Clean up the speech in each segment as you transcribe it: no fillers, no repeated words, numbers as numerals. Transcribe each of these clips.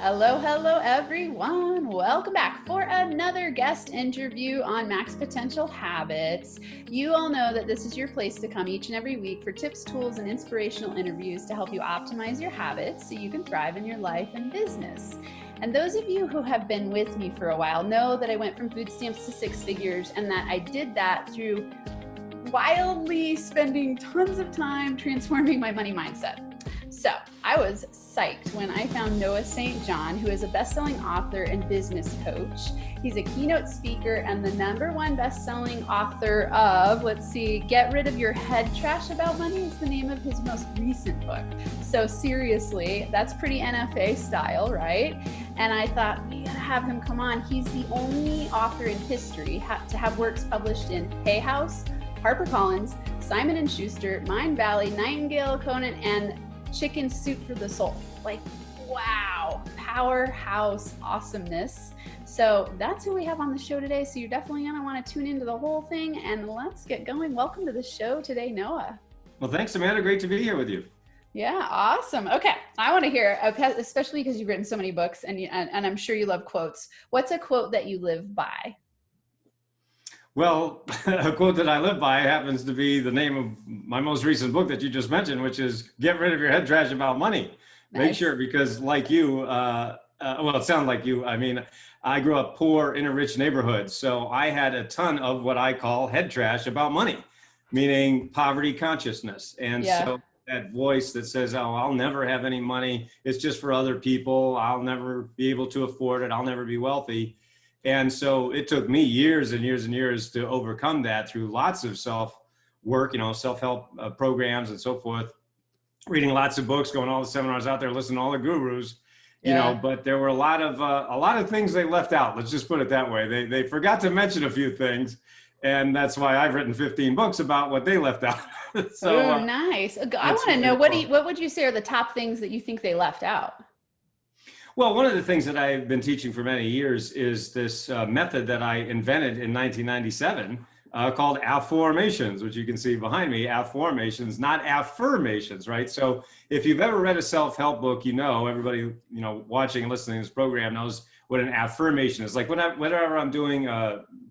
Hello, hello, everyone. Welcome back for another guest interview on Max Potential Habits. You all know that this is your place to come each and every week for tips, tools, and inspirational interviews to help you optimize your habits so you can thrive in your life and business. And those of you who have been with me for a while know that I went from food stamps to six figures, and that I did that through wildly spending tons of time transforming my money mindset. So I was psyched when I found Noah St. John, who is a best-selling author and business coach. He's a keynote speaker and the #1 best-selling author of, Get Rid of Your Head Trash About Money is the name of his most recent book. So seriously, that's pretty NFA style, right? And I thought, we gotta have him come on. He's the only author in history to have works published in powerhouse, HarperCollins, Simon & Schuster, Mindvalley, Nightingale-Conant, and Chicken Soup for the Soul. Like, wow, powerhouse awesomeness. So that's who we have on the show today. So you're definitely gonna wanna tune into the whole thing, and let's get going. Welcome to the show today, Noah. Well, thanks, Amanda. Great to be here with you. Yeah, awesome. Okay, I wanna hear, especially because you've written so many books and I'm sure you love quotes. What's a quote that you live by? Well, a quote that I live by happens to be the name of my most recent book that you just mentioned, which is Get Rid of Your Head Trash About Money. Nice. Make sure, because like you, well, it sounds like you, I mean, I grew up poor in a rich neighborhood. So I had a ton of what I call head trash about money, meaning poverty consciousness. And so that voice that says, oh, I'll never have any money. It's just for other people. I'll never be able to afford it. I'll never be wealthy. And so it took me years and years and years to overcome that through lots of self-work, self-help programs and so forth, reading lots of books, going to all the seminars out there, listening to all the gurus, but there were a lot of things they left out. Let's just put it that way. They forgot to mention a few things. And that's why I've written 15 books about what they left out. So nice. I want to know, what would you say are the top things that you think they left out? Well, one of the things that I've been teaching for many years is this method that I invented in 1997 called Afformations, which you can see behind me, Afformations, not affirmations, right? So if you've ever read a self-help book, everybody, watching and listening to this program knows what an affirmation is. Like whenever I'm doing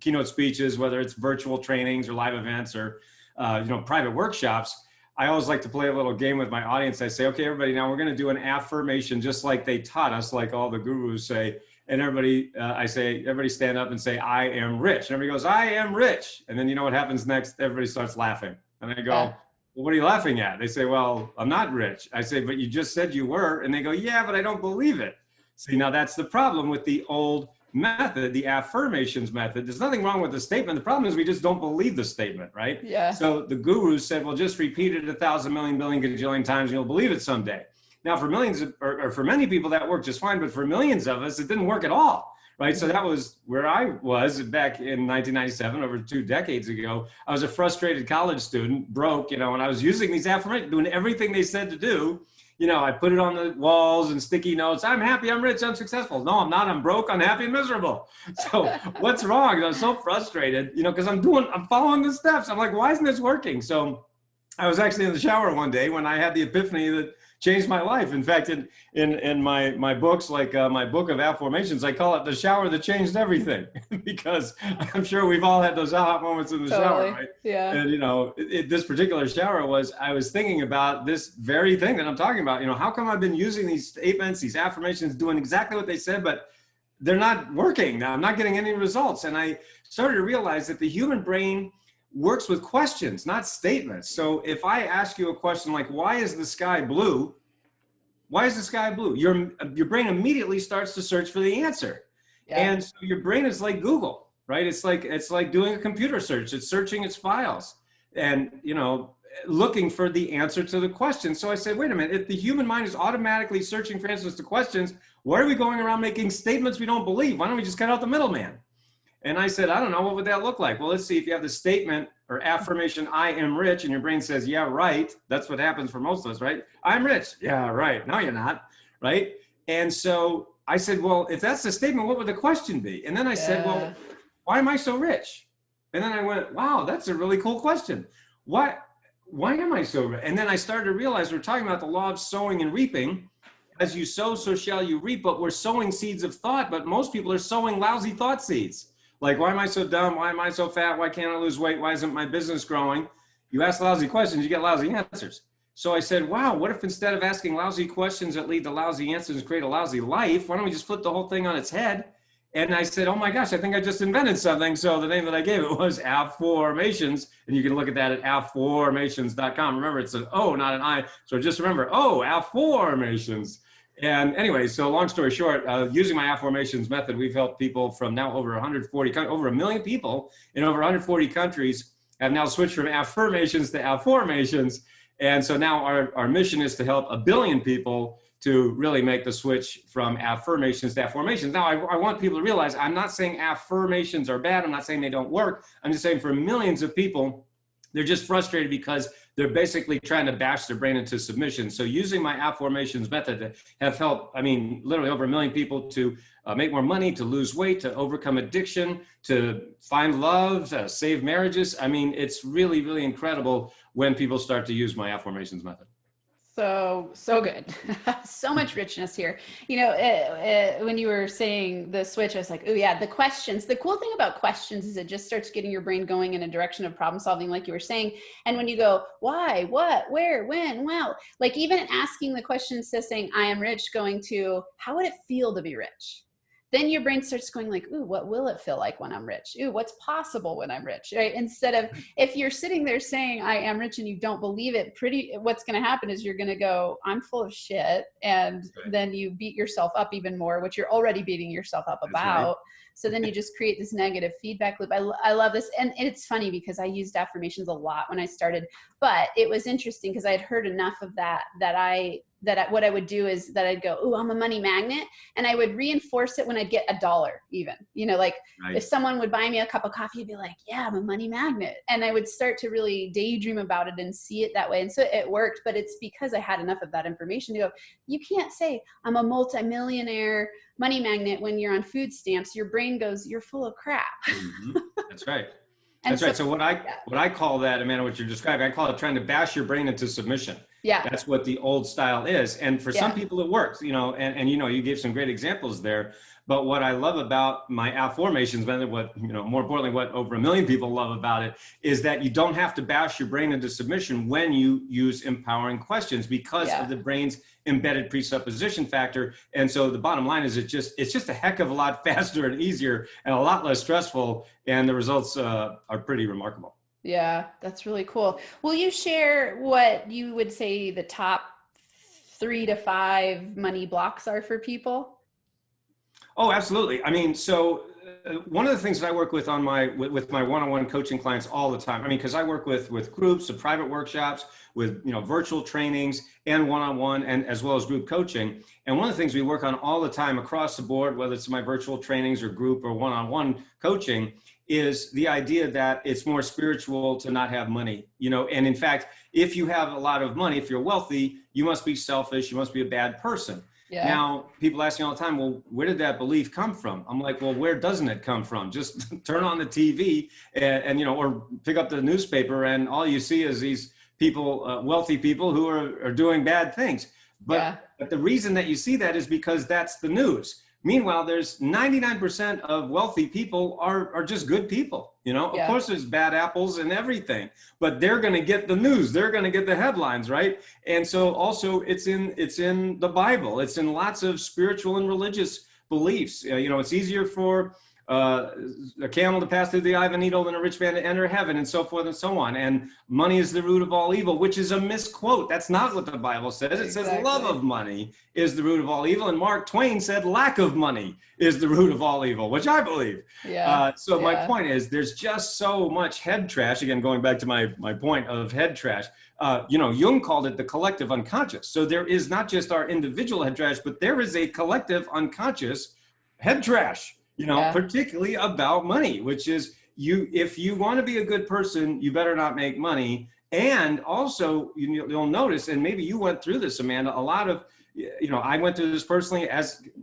keynote speeches, whether it's virtual trainings or live events or, private workshops, I always like to play a little game with my audience. I say, okay, everybody, now we're going to do an affirmation just like they taught us, like all the gurus say. And everybody, everybody stand up and say, I am rich. And everybody goes, I am rich. And then you know what happens next? Everybody starts laughing. And I go, well, what are you laughing at? They say, well, I'm not rich. I say, but you just said you were. And they go, yeah, but I don't believe it. See, now that's the problem with the old method, the affirmations method. There's nothing wrong with the statement. The problem is we just don't believe the statement, right? Yeah. So the gurus said, well, just repeat it 1,000 million billion gajillion times and you'll believe it someday. Now for millions or for many people that worked just fine, but for millions of us, it didn't work at all, right? So that was where I was back in 1997, over 2 decades ago. I was a frustrated college student, broke, and I was using these affirmations, doing everything they said to do. I put it on the walls and sticky notes. I'm happy, I'm rich, I'm successful. No, I'm not, I'm broke, unhappy, and miserable. So what's wrong? I was so frustrated, because I'm following the steps. I'm like, why isn't this working? So I was actually in the shower one day when I had the epiphany that changed my life. In fact, in my books, like my book of Afformations, I call it the shower that changed everything, because I'm sure we've all had those aha moments in the shower, right? Yeah. And this particular shower I was thinking about this very thing that I'm talking about. How come I've been using these statements, these affirmations, doing exactly what they said, but they're not working. I'm not getting any results. And I started to realize that the human brain works with questions, not statements. So if I ask you a question like, why is the sky blue? Why is the sky blue? Your brain immediately starts to search for the answer. Yeah. And so your brain is like Google, right? It's like doing a computer search. It's searching its files and, looking for the answer to the question. So I said, wait a minute, if the human mind is automatically searching for answers to questions, why are we going around making statements we don't believe? Why don't we just cut out the middleman? And I said, I don't know, what would that look like? Well, let's see, if you have the statement or affirmation, I am rich, and your brain says, yeah, right. That's what happens for most of us, right? I'm rich. Yeah, right. No, you're not, right? And so I said, well, if that's the statement, what would the question be? And then I said, well, why am I so rich? And then I went, wow, that's a really cool question. Why am I so rich? And then I started to realize we're talking about the law of sowing and reaping. as you sow, so shall you reap. But we're sowing seeds of thought, but most people are sowing lousy thought seeds. Like, why am I so dumb? Why am I so fat? Why can't I lose weight? Why isn't my business growing? You ask lousy questions, you get lousy answers. So I said, wow, what if instead of asking lousy questions that lead to lousy answers and create a lousy life, why don't we just flip the whole thing on its head? And I said, oh my gosh, I think I just invented something. So the name that I gave it was Afformations. And you can look at that at Afformations.com. Remember, it's an O, not an I. So just remember, oh, Afformations. And anyway, so long story short, using my Afformations method, we've helped people from now over 1 million people in over 140 countries have now switched from Affirmations to Afformations. And so now our mission is to help 1 billion people to really make the switch from affirmations to Afformations. Now, I want people to realize I'm not saying affirmations are bad. I'm not saying they don't work. I'm just saying for millions of people, they're just frustrated because they're basically trying to bash their brain into submission. So using my Afformations method have helped, I mean, literally over 1 million people to make more money, to lose weight, to overcome addiction, to find love, save marriages. I mean, it's really, really incredible when people start to use my Afformations method. So good. So much richness here. You know, when you were saying the switch, I was like, oh yeah, the questions. The cool thing about questions is it just starts getting your brain going in a direction of problem solving, like you were saying. And when you go, why, what, where, when, well, like even asking the question instead of saying, I am rich, going to, how would it feel to be rich? Then your brain starts going like, ooh, what will it feel like when I'm rich? Ooh, what's possible when I'm rich, right? Instead of, if you're sitting there saying, I am rich and you don't believe it, what's going to happen is you're going to go, I'm full of shit. And then you beat yourself up even more, which you're already beating yourself up about. Right. So then you just create this negative feedback loop. I love this. And it's funny because I used affirmations a lot when I started, but it was interesting because I had heard enough of that what I would do is that I'd go, oh, I'm a money magnet. And I would reinforce it when I'd get $1 even, you know, like if someone would buy me a cup of coffee, I'd be like, yeah, I'm a money magnet. And I would start to really daydream about it and see it that way. And so it worked, but it's because I had enough of that information to go, you can't say I'm a multimillionaire money magnet when you're on food stamps. Your brain goes, you're full of crap. Mm-hmm. That's right. That's right. So what I call that, Amanda, what you're describing, I call it trying to bash your brain into submission. Yeah. That's what the old style is. And for some people it works, you know, and you know, you gave some great examples there. But what I love about my Afformations method, what, you know, more importantly, what over 1 million people love about it is that you don't have to bash your brain into submission when you use empowering questions because of the brain's embedded presupposition factor. And so the bottom line is it's just a heck of a lot faster and easier and a lot less stressful. And the results are pretty remarkable. Yeah, that's really cool. Will you share what you would say the top 3 to 5 money blocks are for people? Oh, absolutely. I mean, so one of the things that I work with on with my one-on-one coaching clients all the time, I mean, because I work with groups, so private workshops, with, you know, virtual trainings and one-on-one, and as well as group coaching. And one of the things we work on all the time across the board, whether it's my virtual trainings or group or one-on-one coaching, is the idea that it's more spiritual to not have money, you know. And in fact, if you have a lot of money, if you're wealthy, you must be selfish, you must be a bad person. Yeah. Now, people ask me all the time, well, where did that belief come from? I'm like, well, where doesn't it come from? Just turn on the TV and you know, or pick up the newspaper and all you see is these people, wealthy people who are doing bad things. But the reason that you see that is because that's the news. Meanwhile, there's 99% of wealthy people are just good people. You know, of course there's bad apples and everything, but they're going to get the news. They're going to get the headlines, right? And so also it's in the Bible. It's in lots of spiritual and religious beliefs. You know, it's easier for a camel to pass through the eye of a needle than a rich man to enter heaven, and so forth and so on. And money is the root of all evil, which is a misquote. That's not what the Bible says. It says love of money is the root of all evil. And Mark Twain said lack of money is the root of all evil, which I believe. My point is there's just so much head trash. Again, going back to my point of head trash, you know, Jung called it the collective unconscious. So there is not just our individual head trash, but there is a collective unconscious head trash. You know, particularly about money, which is if you want to be a good person, you better not make money. And also you'll notice, and maybe you went through this, Amanda, a lot of, you know, I went through this personally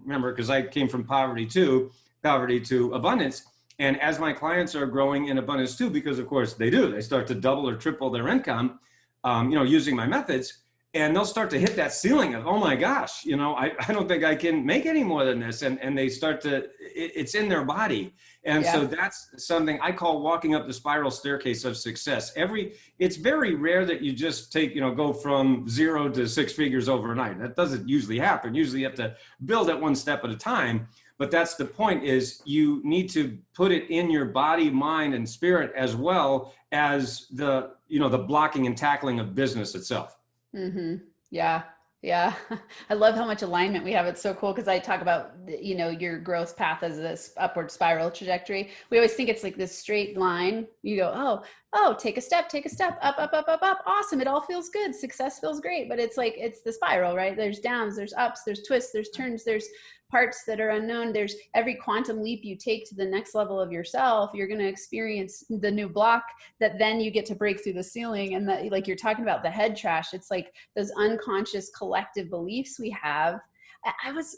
remember, because I came from poverty to abundance. And as my clients are growing in abundance too, because of course they start to double or triple their income, you know, using my methods. and they'll start to hit that ceiling of, oh my gosh, I don't think I can make any more than this. And they start to, it's in their body. And so that's something I call walking up the spiral staircase of success. It's very rare that you just go from 0 to 6 figures overnight. That doesn't usually happen. Usually you have to build it one step at a time. But that's the point, is you need to put it in your body, mind, and spirit, as well as the blocking and tackling of business itself. Mm-hmm. Yeah. Yeah. I love how much alignment we have. It's so cool, because I talk about, your growth path as this upward spiral trajectory. We always think it's like this straight line. You go, oh, take a step, up, up, up, up, up. Awesome. It all feels good. Success feels great. But it's like, it's the spiral, right? There's downs, there's ups, there's twists, there's turns, there's parts that are unknown. There's every quantum leap you take to the next level of yourself, you're going to experience the new block that then you get to break through the ceiling. And that, like you're talking about the head trash, it's like those unconscious collective beliefs we have. I was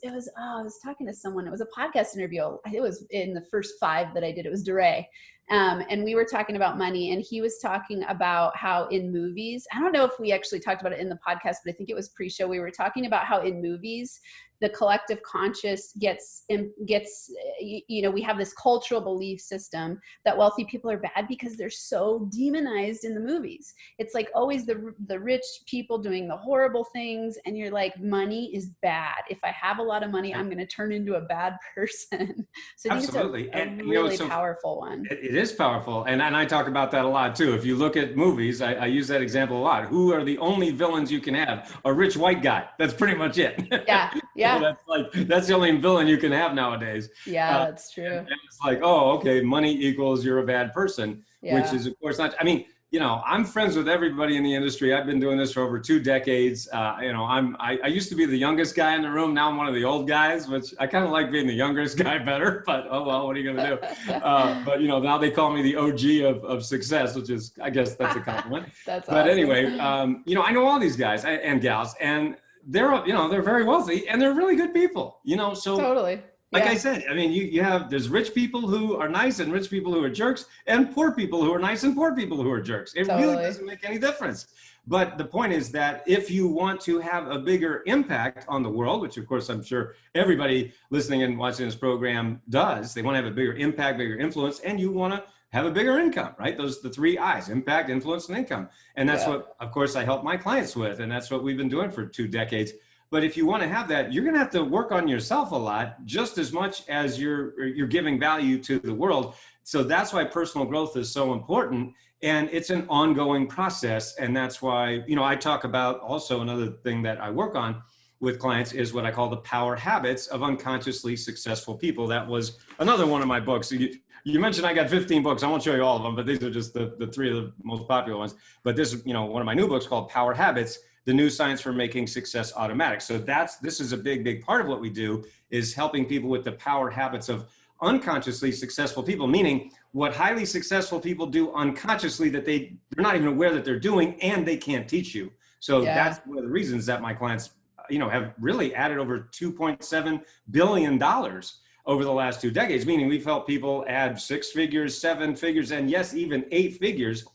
talking to someone, it was a podcast interview. It was in the first 5 that I did. It was DeRay. And we were talking about money, and he was talking about how in movies, I don't know if we actually talked about it in the podcast, but I think it was pre-show. We were talking about how in movies, the collective conscious gets, we have this cultural belief system that wealthy people are bad because they're so demonized in the movies. It's like always the rich people doing the horrible things. And you're like, money is bad. If I have a lot of money, I'm going to turn into a bad person. So I think Absolutely. it's a really powerful one. It is powerful. And I talk about that a lot too. If you look at movies, I use that example a lot. Who are the only villains you can have? A rich white guy. That's pretty much it. Yeah. Yeah. That's the only villain you can have nowadays. Yeah, that's true. And it's like, oh, okay, money equals you're a bad person, which is of course not. I mean, I'm friends with everybody in the industry. I've been doing this for over 2 decades. I used to be the youngest guy in the room. Now I'm one of the old guys, which I kind of like being the youngest guy better, but oh well, what are you going to do? But now they call me the OG of success, which is, I guess that's a compliment. That's but awesome. Anyway, I know all these guys and gals, and they're very wealthy and they're really good people, so totally. Like I said, I mean, there's rich people who are nice and rich people who are jerks, and poor people who are nice and poor people who are jerks. It really doesn't make any difference. But the point is that if you want to have a bigger impact on the world, which of course I'm sure everybody listening and watching this program does, they want to have a bigger impact, bigger influence, and you want to have a bigger income, right? Those the 3 I's: impact, influence, and income. And that's what, of course, I help my clients with. And that's what we've been doing for 2 decades. But if you want to have that, you're going to have to work on yourself a lot, just as much as you're giving value to the world. So that's why personal growth is so important. And it's an ongoing process. And that's why, I talk about also another thing that I work on with clients is what I call the power habits of unconsciously successful people. That was another one of my books. You mentioned I got 15 books. I won't show you all of them, but these are just the 3 of the most popular ones. But this is, one of my new books called Power Habits: The New Science for Making Success Automatic. So this is a big part of what we do, is helping people with the power habits of unconsciously successful people, meaning what highly successful people do unconsciously that they're not even aware that they're doing, and they can't teach you. So that's one of the reasons that my clients, have really added over $2.7 billion over the last 2 decades, meaning we've helped people add 6 figures, 7 figures, and yes, even 8 figures,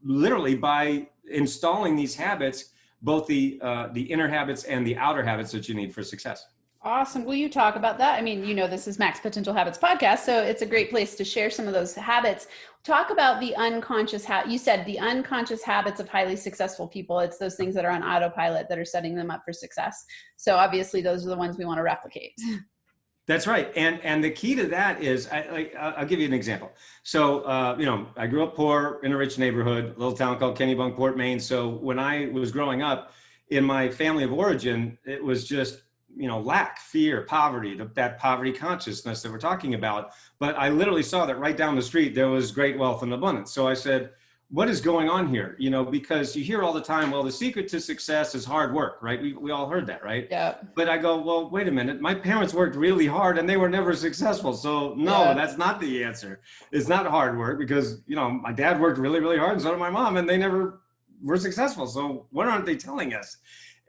literally by installing these habits, both the inner habits and the outer habits that you need for success. Awesome. Will you talk about that? I mean, this is Max Potential Habits podcast, so it's a great place to share some of those habits. Talk about the unconscious you said the unconscious habits of highly successful people. It's those things that are on autopilot that are setting them up for success. So obviously those are the ones we want to replicate. That's right. And the key to that is, I'll give you an example. So, I grew up poor in a rich neighborhood, a little town called Kennebunkport, Maine. So when I was growing up in my family of origin, it was just, lack, fear, poverty, that poverty consciousness that we're talking about. But I literally saw that right down the street, there was great wealth and abundance. So I said, what is going on here? Because you hear all the time, well, the secret to success is hard work, right? We all heard that, right? Yeah. But I go, well, wait a minute. My parents worked really hard and they were never successful. So no, that's not the answer. It's not hard work because, my dad worked really, really hard and so did my mom, and they never were successful. So what aren't they telling us?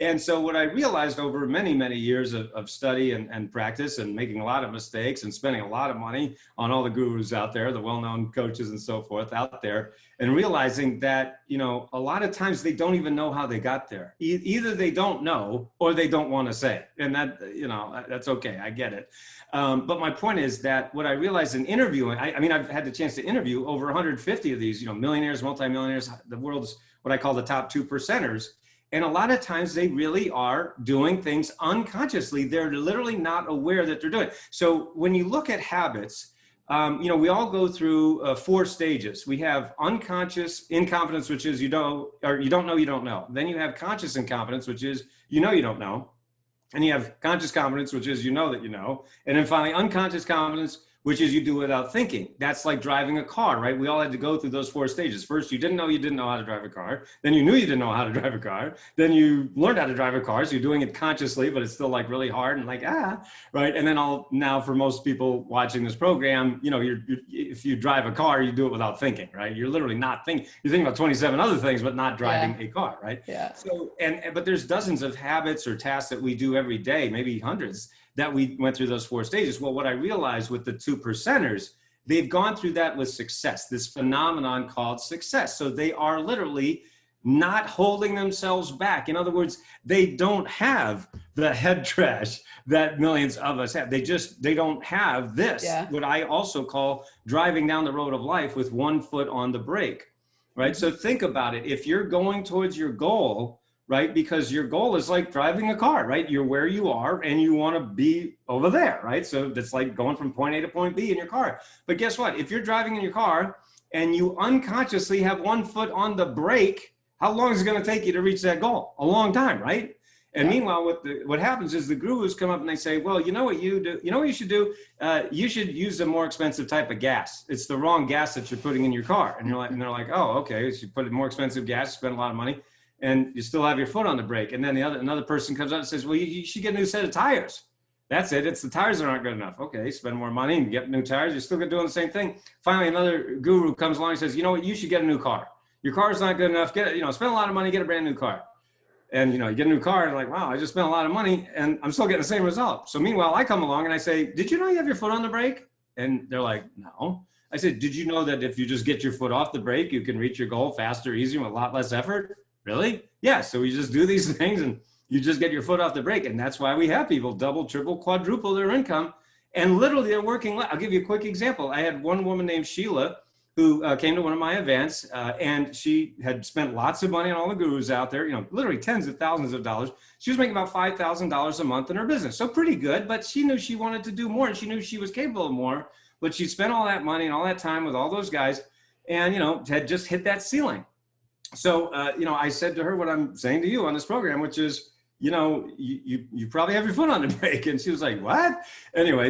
And so what I realized over many, many years of study and practice and making a lot of mistakes and spending a lot of money on all the gurus out there, the well-known coaches and so forth out there, and realizing that, you know, a lot of times they don't even know how they got there. Either they don't know or they don't want to say it. And that, you know, that's okay. I get it. But my point is that what I realized in interviewing, I mean, I've had the chance to interview over 150 of these, you know, millionaires, multimillionaires, the world's what I call the top 2%ers. And a lot of times they really are doing things unconsciously. They're literally not aware that they're doing it. So when you look at habits, you know, we all go through 4 stages. We have unconscious incompetence, which is you don't know. Then you have conscious incompetence, which is you don't know. And you have conscious competence, which is you know that you know. And then finally, unconscious competence, which is you do without thinking. That's like driving a car, right? We all had to go through those 4 stages. First, you didn't know how to drive a car. Then you knew you didn't know how to drive a car. Then you learned how to drive a car. So you're doing it consciously, but it's still like really hard and like, right? And then now for most people watching this program, you know, if you drive a car, you do it without thinking, right? You're literally not thinking. You're thinking about 27 other things, but not driving a car, right? Yeah. So, but there's dozens of habits or tasks that we do every day, maybe hundreds, that we went through those 4 stages. Well, what I realized with the 2%ers, they've gone through that with success, this phenomenon called success. So they are literally not holding themselves back. In other words, they don't have the head trash that millions of us have. They don't have this, what I also call driving down the road of life with one foot on the brake, right? So think about it. If you're going towards your goal, right? Because your goal is like driving a car, right? You're where you are and you want to be over there, right? So that's like going from point A to point B in your car. But guess what? If you're driving in your car and you unconsciously have one foot on the brake, how long is it going to take you to reach that goal? A long time, right? And meanwhile, what happens is the gurus come up and they say, well, you know what you do? You know what you should do? You should use a more expensive type of gas. It's the wrong gas that you're putting in your car. And they're like, oh, okay. So you put in more expensive gas, spend a lot of money, and you still have your foot on the brake. And then another person comes up and says, well, you should get a new set of tires. That's it. It's the tires that aren't good enough. Okay, spend more money and get new tires. You're still doing the same thing. Finally, another guru comes along and says, you know what, you should get a new car. Your car's not good enough. Spend a lot of money, get a brand new car. And, you get a new car and like, wow, I just spent a lot of money and I'm still getting the same result. So meanwhile, I come along and I say, did you know you have your foot on the brake? And they're like, no. I said, did you know that if you just get your foot off the brake, you can reach your goal faster, easier, with a lot less effort? Really? Yeah. So we just do these things and you just get your foot off the brake. And that's why we have people double, triple, quadruple their income. And literally they're working. I'll give you a quick example. I had one woman named Sheila who came to one of my events and she had spent lots of money on all the gurus out there, literally tens of thousands of dollars. She was making about $5,000 a month in her business. So pretty good, but she knew she wanted to do more and she knew she was capable of more, but she spent all that money and all that time with all those guys and, had just hit that ceiling. So, I said to her what I'm saying to you on this program, which is, you probably have your foot on the brake. And she was like, what? Anyway,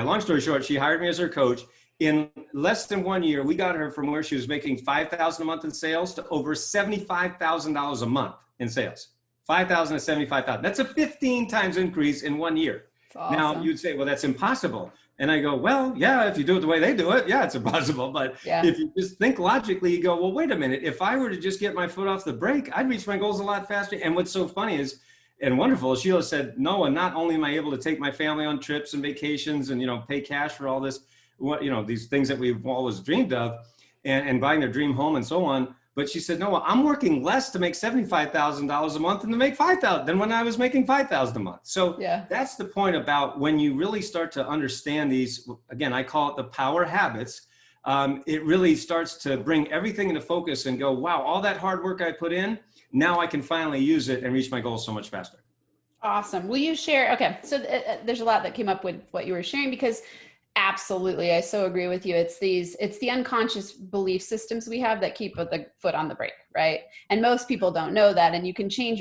long story short, she hired me as her coach. In less than 1 year, we got her from where she was making $5,000 a month in sales to over $75,000 a month in sales. $5,000 to $75,000. That's a 15 times increase in 1 year. Awesome. Now you'd say, well, that's impossible. And I go, well, yeah, if you do it the way they do it, yeah, it's impossible. But if you just think logically, you go, well, wait a minute. If I were to just get my foot off the brake, I'd reach my goals a lot faster. And what's so funny is, and wonderful, Sheila said, Noah, not only am I able to take my family on trips and vacations and, pay cash for all this, these things that we've always dreamed of and buying their dream home and so on. But she said, Noah, I'm working less to make $75,000 a month than to make $5,000 than when I was making $5,000 a month. So that's the point about when you really start to understand these, again, I call it the power habits. It really starts to bring everything into focus and go, wow, all that hard work I put in, now I can finally use it and reach my goals so much faster. Awesome. Will you share? Okay. So there's a lot that came up with what you were sharing because absolutely. I so agree with you. It's the unconscious belief systems we have that keep the foot on the brake, right? And most people don't know that. And you can change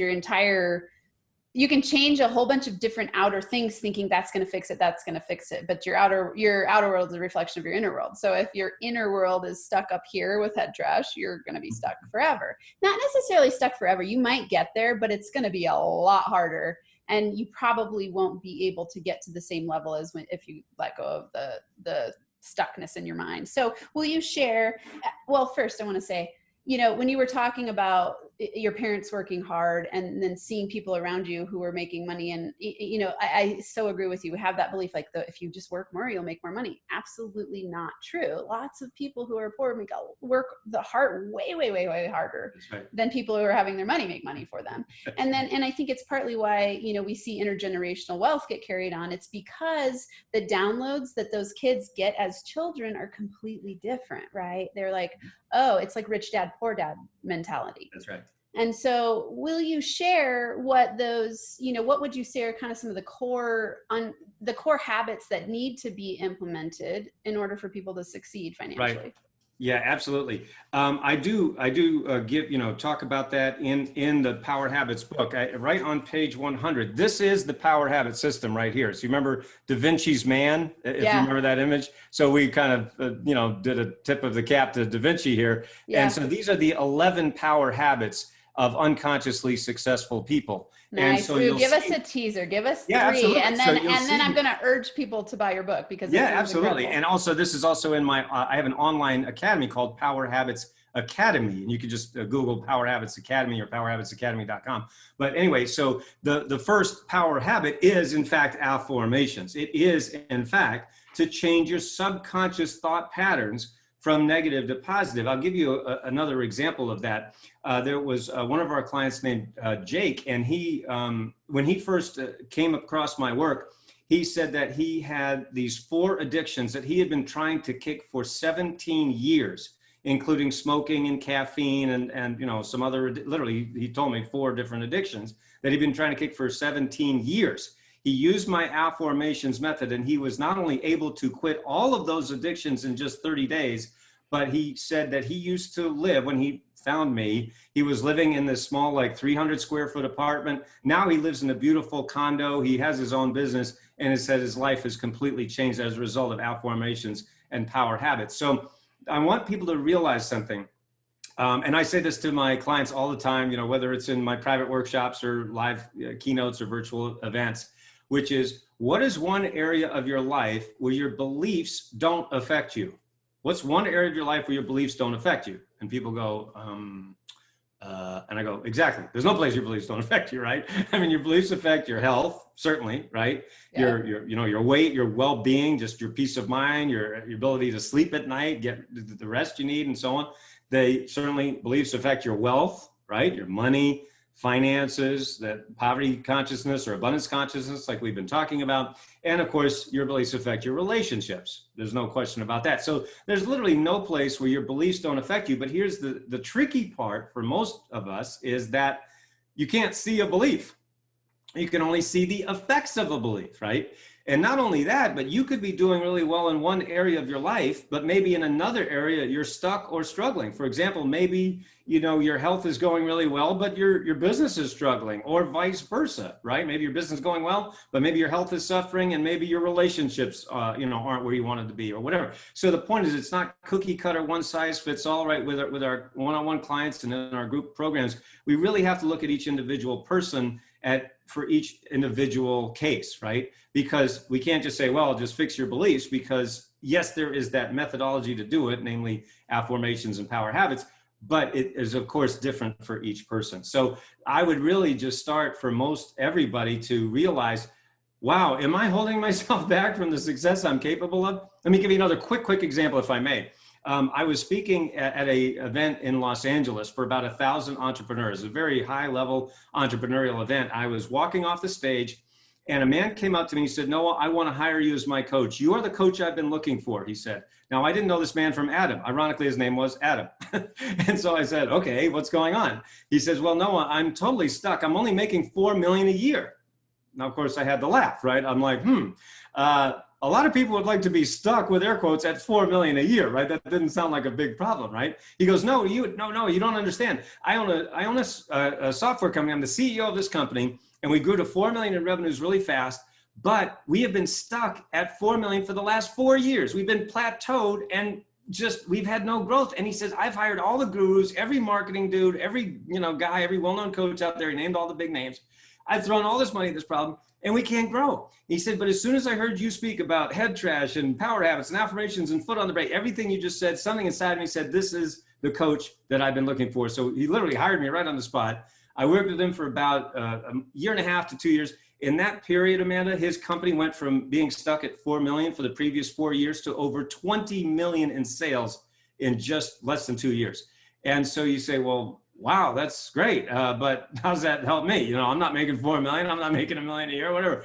you can change a whole bunch of different outer things thinking that's going to fix it. That's going to fix it. But your outer world is a reflection of your inner world. So if your inner world is stuck up here with head trash, you're going to be stuck forever. Not necessarily stuck forever. You might get there, but it's going to be a lot harder. And you probably won't be able to get to the same level as if you let go of the stuckness in your mind. So will you share, well, first I want to say, when you were talking about your parents working hard and then seeing people around you who are making money. And, you know, I so agree with you. We have that belief, like, if you just work more, you'll make more money. Absolutely not true. Lots of people who are poor work the hard, way, way, way, way harder than people who are having their money make money for them. And I think it's partly why, you know, we see intergenerational wealth get carried on. It's because the downloads that those kids get as children are completely different, right? They're like, oh, it's like rich dad, poor dad mentality. That's right. And so will you share what those, you know, what would you say are kind of some of the core habits that need to be implemented in order for people to succeed financially? Right. Yeah, absolutely. I do give, you know, talk about that in the Power Habits book. Right on page 100. This is the Power Habit system right here. So you remember Da Vinci's Man, if you remember that image. So we kind of, you know, did a tip of the cap to Da Vinci here. Yeah. And so these are the 11 power habits of unconsciously successful people. Nice. And so give us a teaser. Give us three, absolutely. and then I'm going to urge people to buy your book because it's absolutely. incredible. And also, this is also in my. I have an online academy called Power Habits Academy, and you can just Google Power Habits Academy or powerhabitsacademy.com. But anyway, so the first power habit is in fact Afformations. It is in fact to change your subconscious thought patterns from negative to positive. I'll give you another example of that. There was one of our clients named Jake, and he, when he first came across my work, he said that he had these 4 addictions that he had been trying to kick for 17 years, including smoking and caffeine and you know, some other, literally, he told me 4 different addictions that he'd been trying to kick for 17 years. He used my Afformations method, and he was not only able to quit all of those addictions in just 30 days, but he said that he used to live, when he found me, he was living in this small, like 300 square foot apartment. Now he lives in a beautiful condo. He has his own business, and he said his life has completely changed as a result of Afformations and Power Habits. So I want people to realize something. And I say this to my clients all the time, you know, whether it's in my private workshops or live keynotes or virtual events, which is, what is one area of your life where your beliefs don't affect you? What's one area of your life where your beliefs don't affect you? And people go, and I go, exactly. There's no place your beliefs don't affect you, right? I mean, your beliefs affect your health, certainly, right? Yeah. Your weight, your well-being, just your peace of mind, your ability to sleep at night, get the rest you need, and so on. Beliefs affect your wealth, right? Your money, finances, that poverty consciousness or abundance consciousness, like we've been talking about. And of course, your beliefs affect your relationships. There's no question about that. So there's literally no place where your beliefs don't affect you. But here's the tricky part for most of us is that you can't see a belief. You can only see the effects of a belief, right? And not only that, but you could be doing really well in one area of your life, but maybe in another area you're stuck or struggling. For example, maybe, you know, your health is going really well, but your business is struggling, or vice versa, right? Maybe your business is going well, but maybe your health is suffering, and maybe your relationships, you know, aren't where you wanted to be, or whatever. So the point is, it's not cookie cutter, one size fits all, right? With our one-on-one clients and in our group programs, we really have to look at each individual person for each individual case, right? Because we can't just say, well, just fix your beliefs, because yes, there is that methodology to do it, namely Afformations and Power Habits, but it is of course different for each person. So I would really just start for most everybody to realize, wow, am I holding myself back from the success I'm capable of? Let me give you another quick example, if I may. I was speaking at a event in Los Angeles for about 1,000 entrepreneurs, a very high level entrepreneurial event. I was walking off the stage, and a man came up to me and he said, Noah, I want to hire you as my coach. You are the coach I've been looking for, he said. Now, I didn't know this man from Adam. Ironically, his name was Adam. And so I said, okay, what's going on? He says, well, Noah, I'm totally stuck. I'm only making $4 million a year. Now, of course, I had to laugh, right? I'm like, a lot of people would like to be stuck, with air quotes, at $4 million a year, right? That didn't sound like a big problem, right? He goes, no, you don't understand. I own a software company. I'm the CEO of this company, and we grew to $4 million in revenues really fast. But we have been stuck at $4 million for the last 4 years. We've been plateaued, and we've had no growth. And he says, I've hired all the gurus, every marketing dude, every guy, every well-known coach out there. He named all the big names. I've thrown all this money at this problem, and we can't grow. He said, but as soon as I heard you speak about head trash and power habits and affirmations and foot on the brake, everything you just said, something inside me said, this is the coach that I've been looking for. So he literally hired me right on the spot. I worked with him for about a year and a half to 2 years. In that period, Amanda, his company went from being stuck at 4 million for the previous 4 years to over 20 million in sales in just less than 2 years. And so you say, well, wow, that's great. But how does that help me? I'm not making 4 million. I'm not making $1 million a year, whatever.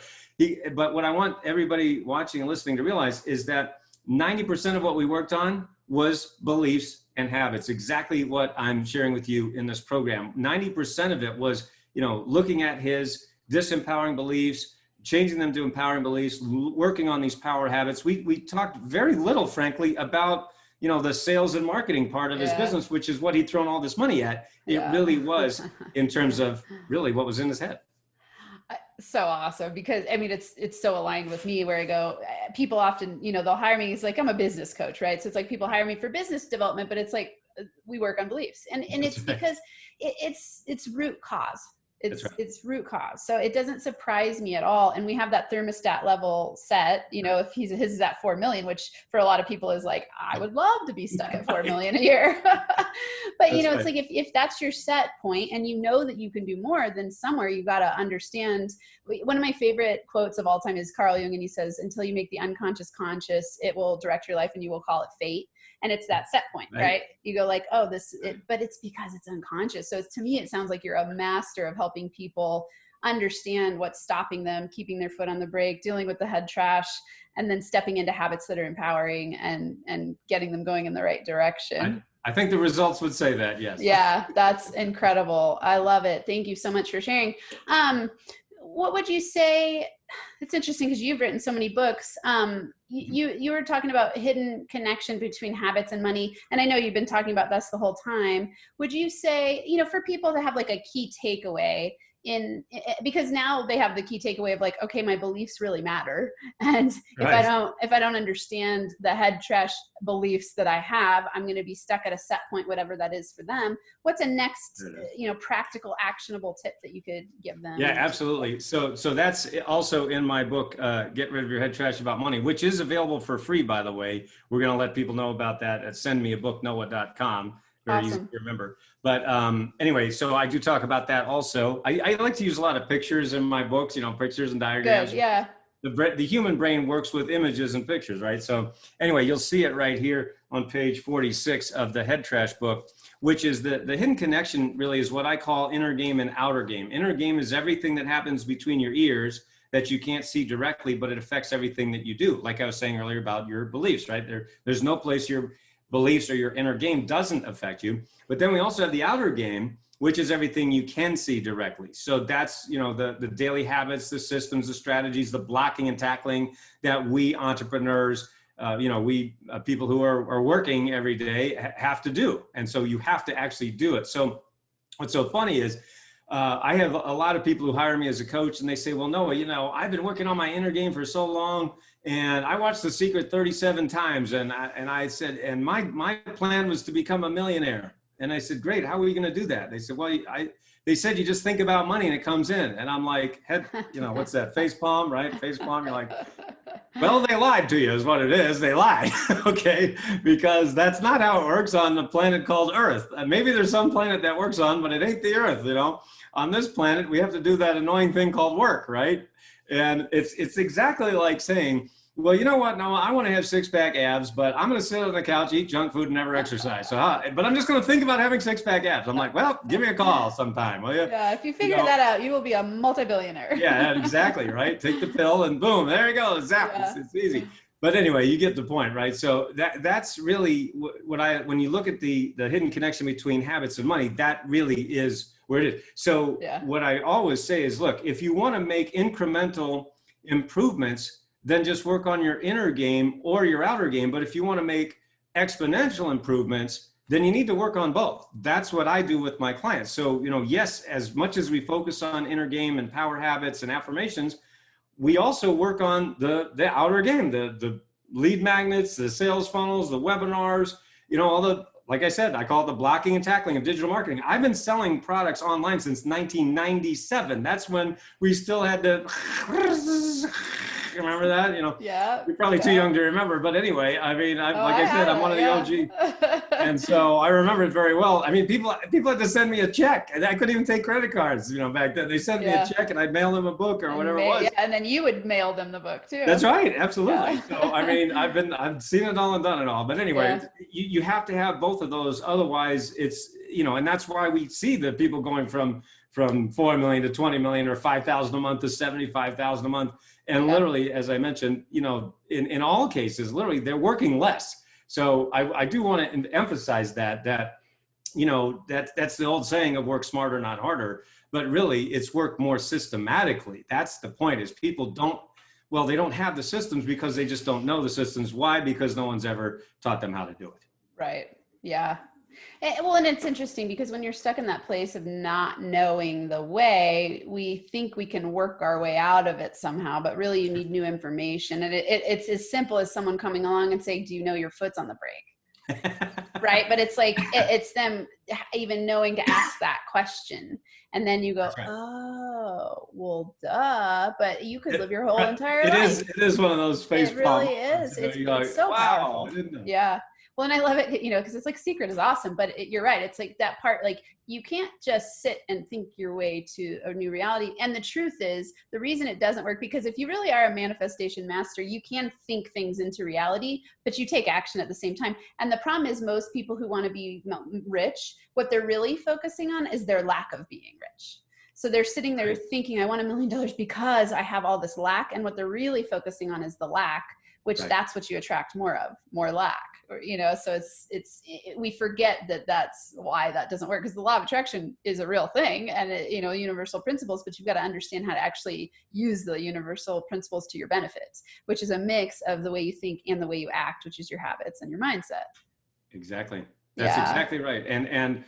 But what I want everybody watching and listening to realize is that 90% of what we worked on was beliefs and habits, exactly what I'm sharing with you in this program. 90% of it was, looking at his disempowering beliefs, changing them to empowering beliefs, working on these power habits. We talked very little, frankly, about, the sales and marketing part of his business, which is what he'd thrown all this money at. It really was in terms of really what was in his head. So awesome, because I mean, it's so aligned with me, where I go, people often, they'll hire me. It's like, I'm a business coach, right? So it's like people hire me for business development, but it's like, we work on beliefs, and it's because it's root cause. It's root cause. So it doesn't surprise me at all. And we have that thermostat level set, if his is at 4 million, which for a lot of people is like, I would love to be stuck at 4 million a year. But it's like, if that's your set point and that you can do more, then somewhere you got to understand. One of my favorite quotes of all time is Carl Jung. And he says, until you make the unconscious conscious, it will direct your life and you will call it fate. And it's that set point, right? You go like, oh, but it's because it's unconscious. So to me, it sounds like you're a master of helping people understand what's stopping them, keeping their foot on the brake, dealing with the head trash, and then stepping into habits that are empowering and getting them going in the right direction. I think the results would say that, yes. Yeah, that's incredible. I love it. Thank you so much for sharing. What would you say? It's interesting because you've written so many books. You were talking about hidden connection between habits and money. And I know you've been talking about this the whole time. Would you say, for people to have like a key takeaway because now they have the key takeaway of like, okay, my beliefs really matter. And if I don't understand the head trash beliefs that I have, I'm going to be stuck at a set point, whatever that is for them. What's a next, practical, actionable tip that you could give them? Yeah, absolutely. So that's also in my book, Get Rid of Your Head Trash About Money, which is available for free, by the way. We're going to let people know about that at sendmeabooknoah.com. Very easy to remember. But anyway, so I do talk about that also. I like to use a lot of pictures in my books, pictures and diagrams. Good, yeah. The human brain works with images and pictures, right? So anyway, you'll see it right here on page 46 of the Head Trash book, which is the hidden connection really is what I call inner game and outer game. Inner game is everything that happens between your ears that you can't see directly, but it affects everything that you do. Like I was saying earlier about your beliefs, right? There's no place your beliefs or your inner game doesn't affect you. But then we also have the outer game, which is everything you can see directly. So that's, the daily habits, the systems, the strategies, the blocking and tackling that we entrepreneurs, people who are working every day have to do. And so you have to actually do it. So what's so funny is I have a lot of people who hire me as a coach and they say, well, Noah, I've been working on my inner game for so long. And I watched The Secret 37 times and I said, and my plan was to become a millionaire. And I said, great, how are we going to do that? They said, well, they said, you just think about money and it comes in. And I'm like, what's that? Face palm, right? Face palm. You're like, well, they lied to you is what it is. They lied. Okay. Because that's not how it works on the planet called Earth. Maybe there's some planet that works on, but it ain't the Earth, On this planet, we have to do that annoying thing called work, right? And it's exactly like saying, well, you know what, Noah, I want to have six-pack abs, but I'm going to sit on the couch, eat junk food, and never exercise. But I'm just going to think about having six-pack abs. I'm like, well, give me a call sometime, will you? Yeah, if you figure that out, you will be a multi-billionaire. Yeah, exactly, right? Take the pill and boom, there you go. Zap, yeah. It's easy. But anyway, you get the point, right? So that's really when you look at the hidden connection between habits and money, that really is where it is. So what I always say is, look, if you want to make incremental improvements, then just work on your inner game or your outer game. But if you want to make exponential improvements, then you need to work on both. That's what I do with my clients. So, yes, as much as we focus on inner game and power habits and affirmations, we also work on the outer game, the lead magnets, the sales funnels, the webinars, like I said, I call it the blocking and tackling of digital marketing. I've been selling products online since 1997. That's when we still had to Remember that? Yeah. You're probably too young to remember, but anyway, I mean, like I said, I'm one of the OG. And so I remember it very well. I mean, people had to send me a check, and I couldn't even take credit cards, back then. They sent me a check, and I'd mail them a book or whatever it was. Yeah, and then you would mail them the book too. That's right, absolutely. So I mean, I've seen it all and done it all. But anyway, you have to have both of those, otherwise it's and that's why we see the people going from 4 million to 20 million or 5,000 a month to 75,000 a month, and literally, as I mentioned, in all cases, literally they're working less. So I do want to emphasize that that's the old saying of work smarter, not harder, but really it's work more systematically. That's the point, is people they don't have the systems because they just don't know the systems. Why? Because no one's ever taught them how to do it. Right. Yeah. And it's interesting because when you're stuck in that place of not knowing the way, we think we can work our way out of it somehow, but really you need new information. And it's as simple as someone coming along and saying, do you know your foot's on the brake? Right. But it's like, it's them even knowing to ask that question. And then you go, oh, well, duh, but you could live your whole entire life. It is one of those face problems. It really is. It's so powerful. Yeah. Well, and I love it, because it's like secret is awesome, but you're right. It's like that part, like you can't just sit and think your way to a new reality. And the truth is, the reason it doesn't work, because if you really are a manifestation master, you can think things into reality, but you take action at the same time. And the problem is most people who want to be rich, what they're really focusing on is their lack of being rich. So they're sitting there thinking, I want $1 million because I have all this lack. And what they're really focusing on is the lack, which that's what you attract more of, more lack, so we forget that that's why that doesn't work, because the law of attraction is a real thing and universal principles, but you've got to understand how to actually use the universal principles to your benefits, which is a mix of the way you think and the way you act, which is your habits and your mindset. Exactly. That's exactly right. And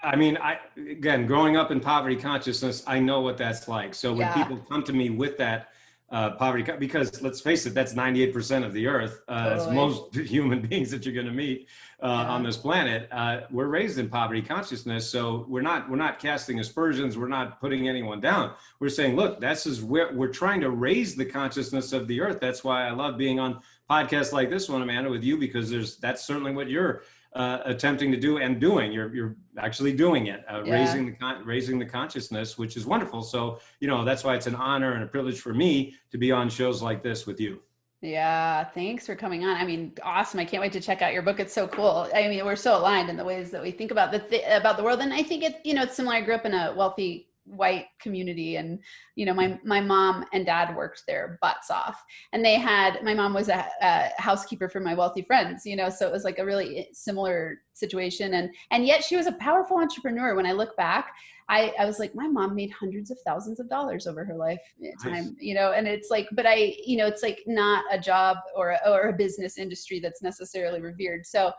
I mean, again, growing up in poverty consciousness, I know what that's like. So when people come to me with that, poverty, because let's face it, that's 98% of the earth. It's most human beings that you're going to meet on this planet. We're raised in poverty consciousness, so we're not casting aspersions. We're not putting anyone down. We're saying, look, this is where we're trying to raise the consciousness of the earth. That's why I love being on podcasts like this one, Amanda, with you, because that's certainly what you're attempting to do and doing. You're actually doing it, raising the consciousness, which is wonderful. So that's why it's an honor and a privilege for me to be on shows like this with you. Yeah, thanks for coming on. I mean, awesome. I can't wait to check out your book. It's so cool. I mean, we're so aligned in the ways that we think about about the world, and I think it's similar. I grew up in a wealthy white community, and my mom and dad worked their butts off, and my mom was a housekeeper for my wealthy friends, so it was like a really similar situation, and yet she was a powerful entrepreneur. When I look back, I was like, my mom made hundreds of thousands of dollars over her lifetime, and it's like, but it's like not a job or a business industry that's necessarily revered. So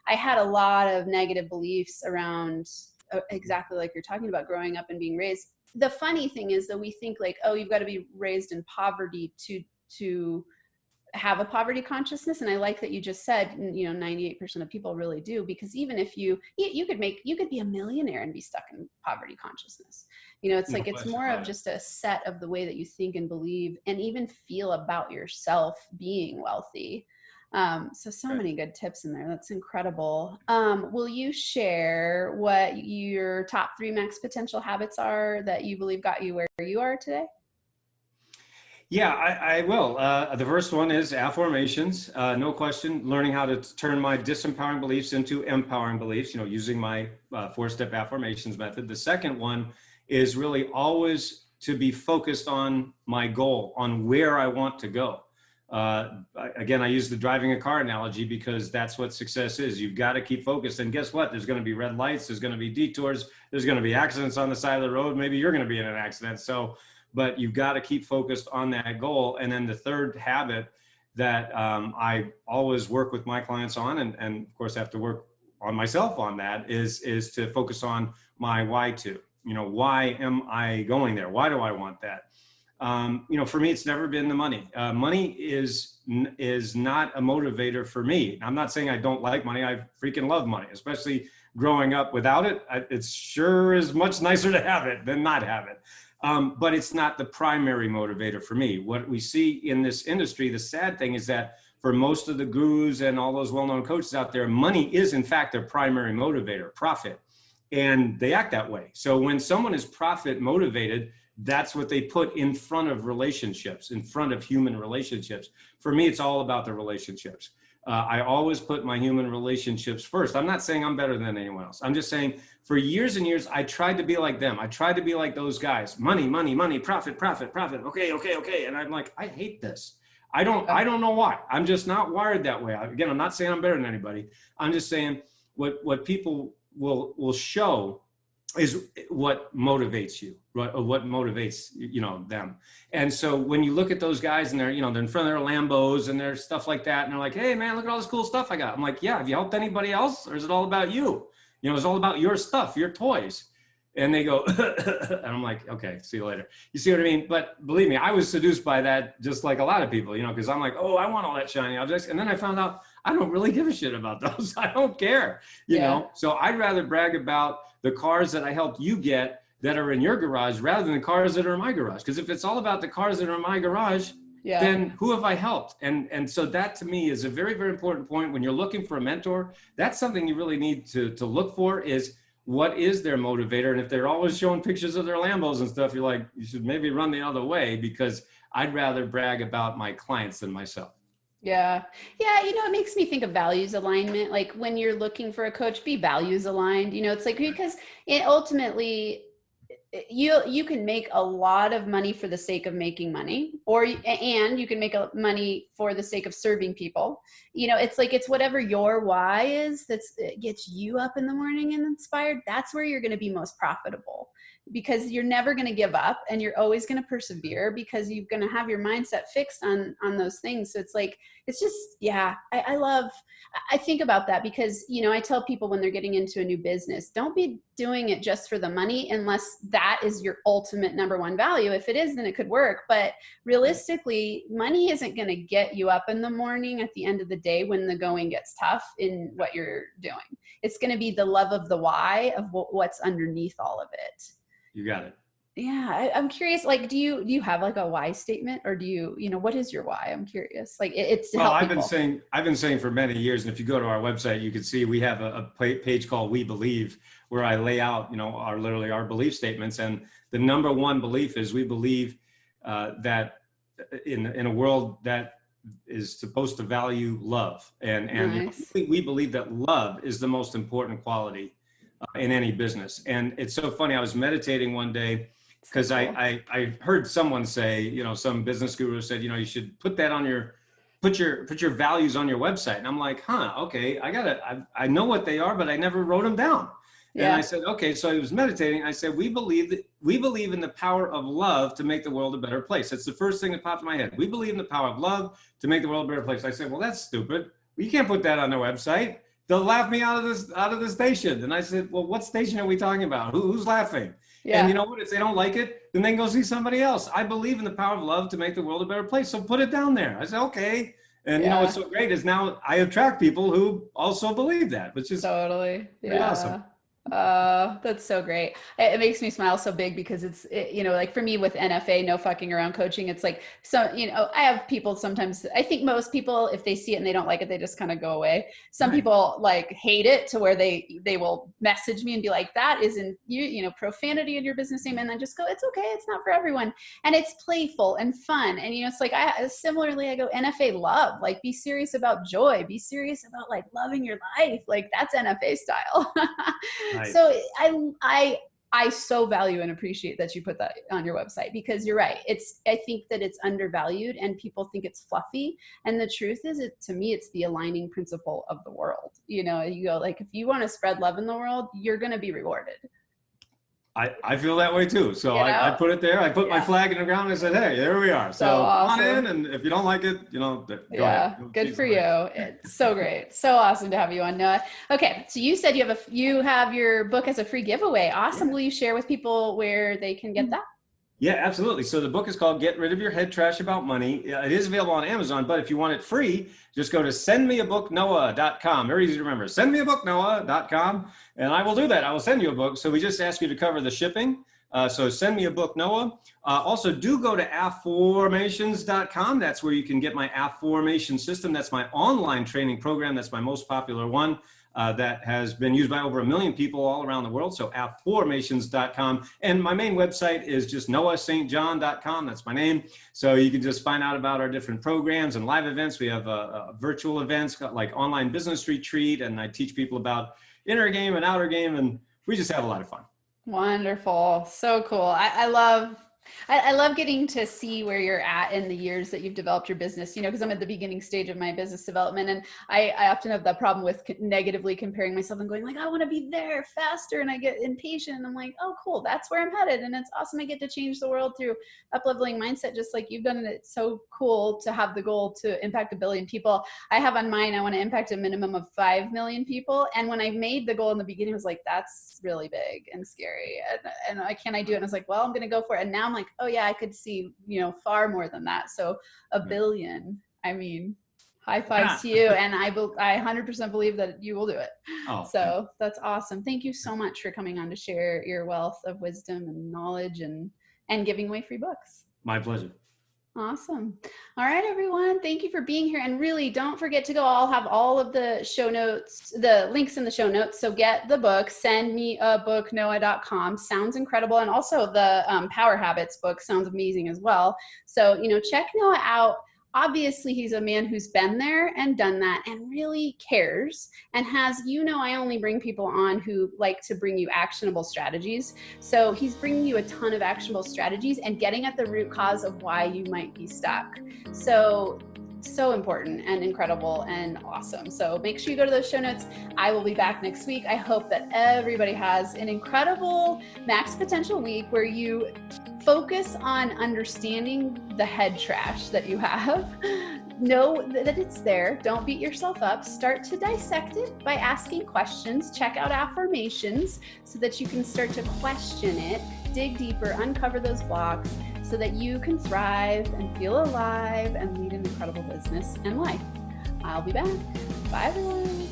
I had a lot of negative beliefs around exactly like you're talking about, growing up and being raised. The funny thing is that we think like, oh, you've got to be raised in poverty to have a poverty consciousness. And I like that you just said, 98% of people really do, because even if you could be a millionaire and be stuck in poverty consciousness. It's like, it's more of just a set of the way that you think and believe and even feel about yourself being wealthy. So many good tips in there. That's incredible. Will you share what your top 3 max potential habits are that you believe got you where you are today? Yeah, I will. The first one is Afformations. No question, learning how to turn my disempowering beliefs into empowering beliefs, using my 4-step Afformations method. The second one is really always to be focused on my goal, on where I want to go. Again, I use the driving a car analogy because that's what success is. You've got to keep focused. And guess what? There's going to be red lights. There's going to be detours. There's going to be accidents on the side of the road. Maybe you're going to be in an accident. But you've got to keep focused on that goal. And then the third habit that I always work with my clients on, and of course have to work on myself on that, is to focus on my why to. Why am I going there? Why do I want that? For me, it's never been the money. Money is not a motivator for me. I'm not saying I don't like money. I freaking love money, especially growing up without it. It sure is much nicer to have it than not have it. But it's not the primary motivator for me. What we see in this industry, the sad thing is that for most of the gurus and all those well-known coaches out there, money is in fact their primary motivator, profit. And they act that way. So when someone is profit motivated, that's what they put in front of relationships, in front of human relationships. For me, it's all about the relationships. I always put my human relationships first. I'm not saying I'm better than anyone else. I'm just saying for years and years, I tried to be like them. I tried to be like those guys. Money, money, money, profit, profit, profit. Okay, okay, okay. And I'm like, I hate this. I don't know why. I'm just not wired that way. Again, I'm not saying I'm better than anybody. I'm just saying what people will show is what motivates you, right? Or what motivates, them. And so when you look at those guys and they're in front of their Lambos and their stuff like that, and they're like, hey man, look at all this cool stuff I got. I'm like, yeah, have you helped anybody else? Or is it all about you? It's all about your stuff, your toys. And they go, and I'm like, okay, see you later. You see what I mean? But believe me, I was seduced by that just like a lot of people, because I'm like, oh, I want all that shiny objects. And then I found out I don't really give a shit about those. I don't care, you know? So I'd rather brag about the cars that I helped you get that are in your garage rather than the cars that are in my garage. Because if it's all about the cars that are in my garage, then who have I helped? And so that to me is a very, very important point. When you're looking for a mentor, that's something you really need to look for is what is their motivator? And if they're always showing pictures of their Lambos and stuff, you're like, you should maybe run the other way, because I'd rather brag about my clients than myself. Yeah. It makes me think of values alignment. Like when you're looking for a coach, be values aligned. It's like, because ultimately you can make a lot of money for the sake of making money, and you can make money for the sake of serving people. It's like, it's whatever your why is that gets you up in the morning and inspired. That's where you're going to be most profitable, because you're never going to give up and you're always going to persevere, because you're going to have your mindset fixed on those things. So it's like, it's just, I think about that because, I tell people when they're getting into a new business, don't be doing it just for the money unless that is your ultimate number one value. If it is, then it could work. But realistically, money isn't going to get you up in the morning at the end of the day when the going gets tough in what you're doing. It's going to be the love of the why of what's underneath all of it. You got it. Yeah. I'm curious, like, do you have like a why statement, or do you, what is your why? I'm curious. Like it's to help people. I've been saying for many years, and if you go to our website, you can see we have a page called We Believe, where I lay out, our belief statements. And the number one belief is we believe that in a world that is supposed to value love. And Nice. We believe that love is the most important quality in any business. And it's so funny. I was meditating one day because I heard someone say, some business guru said, you should put that on put your values on your website. And I'm like, okay, I know what they are, but I never wrote them down. Yeah. And I said, okay, so I was meditating. I said, we believe in the power of love to make the world a better place. That's the first thing that popped in my head. We believe in the power of love to make the world a better place. I said, well, that's stupid. You can't put that on the website. They'll laugh me out of the station. And I said, well, what station are we talking about? Who's laughing? Yeah. And you know what? If they don't like it, then they can go see somebody else. I believe in the power of love to make the world a better place. So put it down there. I said, okay. And what's so great is now I attract people who also believe that, which is totally awesome. That's so great. It makes me smile so big because it's, like for me with NFA, no fucking around coaching, it's like, so, I have people sometimes, I think most people, if they see it and they don't like it, they just kind of go away. Some people like hate it to where they will message me and be like, that isn't profanity in your business name. And then just go, it's okay. It's not for everyone. And it's playful and fun. And, it's like, similarly, I go NFA love, like be serious about joy, be serious about like loving your life. Like that's NFA style. Nice. So I so value and appreciate that you put that on your website, because you're right. I think that it's undervalued and people think it's fluffy. And the truth is, to me, it's the aligning principle of the world. You go like, if you want to spread love in the world, you're going to be rewarded. I feel that way too. So I put it there. I put my flag in the ground and I said, hey, there we are. So awesome. Come on in. And if you don't like it, go ahead. Good for you. It's so great. So awesome to have you on, Noah. Okay. So you said you have your book as a free giveaway. Awesome. Yeah. Will you share with people where they can get that? Yeah, absolutely. So the book is called Get Rid of Your Head Trash About Money. It is available on Amazon, but if you want it free, just go to sendmeabooknoah.com. Very easy to remember. Sendmeabooknoah.com, and I will do that. I will send you a book. So we just ask you to cover the shipping. So send me a book, Noah. Also, do go to Afformations.com. That's where you can get my Afformation system. That's my online training program. That's my most popular one that has been used by over 1 million people all around the world. So Afformations.com. And my main website is just noahstjohn.com. That's my name. So you can just find out about our different programs and live events. We have virtual events like online business retreat, and I teach people about inner game and outer game, and we just have a lot of fun. Wonderful. So cool. I love getting to see where you're at in the years that you've developed your business, because I'm at the beginning stage of my business development. And I often have that problem with negatively comparing myself and going like, I want to be there faster. And I get impatient and I'm like, oh, cool. That's where I'm headed. And it's awesome. I get to change the world through up-leveling mindset, just like you've done. And it's so cool to have the goal to impact 1 billion people. I have on mine, I want to impact a minimum of 5 million people. And when I made the goal in the beginning, I was like, that's really big and scary. And can I do it? And I was like, well, I'm going to go for it. And now I'm like, oh yeah, I could see, far more than that. So 1 billion, high fives to you. And I 100% believe that you will do it. Oh, so that's awesome. Thank you so much for coming on to share your wealth of wisdom and knowledge and giving away free books. My pleasure. Awesome. All right, everyone. Thank you for being here. And really, don't forget to go. I'll have all of the show notes, the links in the show notes. So get the book, send me a book, noah.com. Sounds incredible. And also the Power Habits book sounds amazing as well. So, check Noah out. Obviously, he's a man who's been there and done that and really cares and has, I only bring people on who like to bring you actionable strategies. So he's bringing you a ton of actionable strategies and getting at the root cause of why you might be stuck. So important and incredible and awesome. So make sure you go to those show notes. I will be back next week. I hope that everybody has an incredible Max Potential week where you focus on understanding the head trash that you have. Know that it's there. Don't beat yourself up. Start to dissect it by asking questions. Check out Afformations so that you can start to question it, dig deeper, uncover those blocks so that you can thrive and feel alive and lead an incredible business and life. I'll be back. Bye, everyone.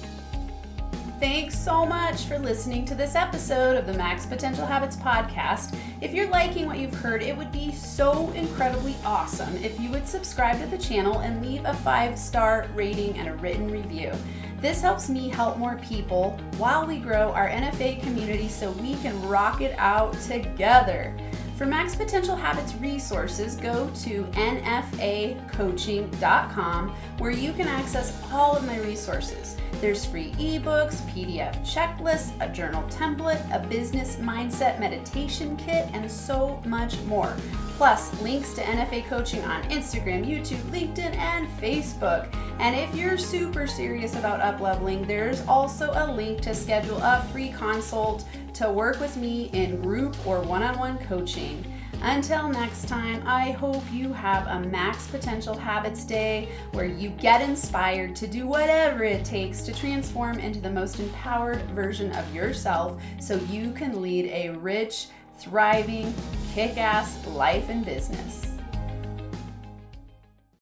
Thanks so much for listening to this episode of the Max Potential Habits podcast. If you're liking what you've heard, it would be so incredibly awesome if you would subscribe to the channel and leave a 5-star rating and a written review. This helps me help more people while we grow our NFA community so we can rock it out together. For Max Potential Habits resources, go to nfacoaching.com where you can access all of my resources. There's free ebooks, PDF checklists, a journal template, a business mindset meditation kit, and so much more. Plus, links to NFA coaching on Instagram, YouTube, LinkedIn, and Facebook. And if you're super serious about up-leveling, there's also a link to schedule a free consult to work with me in group or one-on-one coaching. Until next time, I hope you have a Max Potential Habits Day where you get inspired to do whatever it takes to transform into the most empowered version of yourself so you can lead a rich, thriving, kick-ass life and business.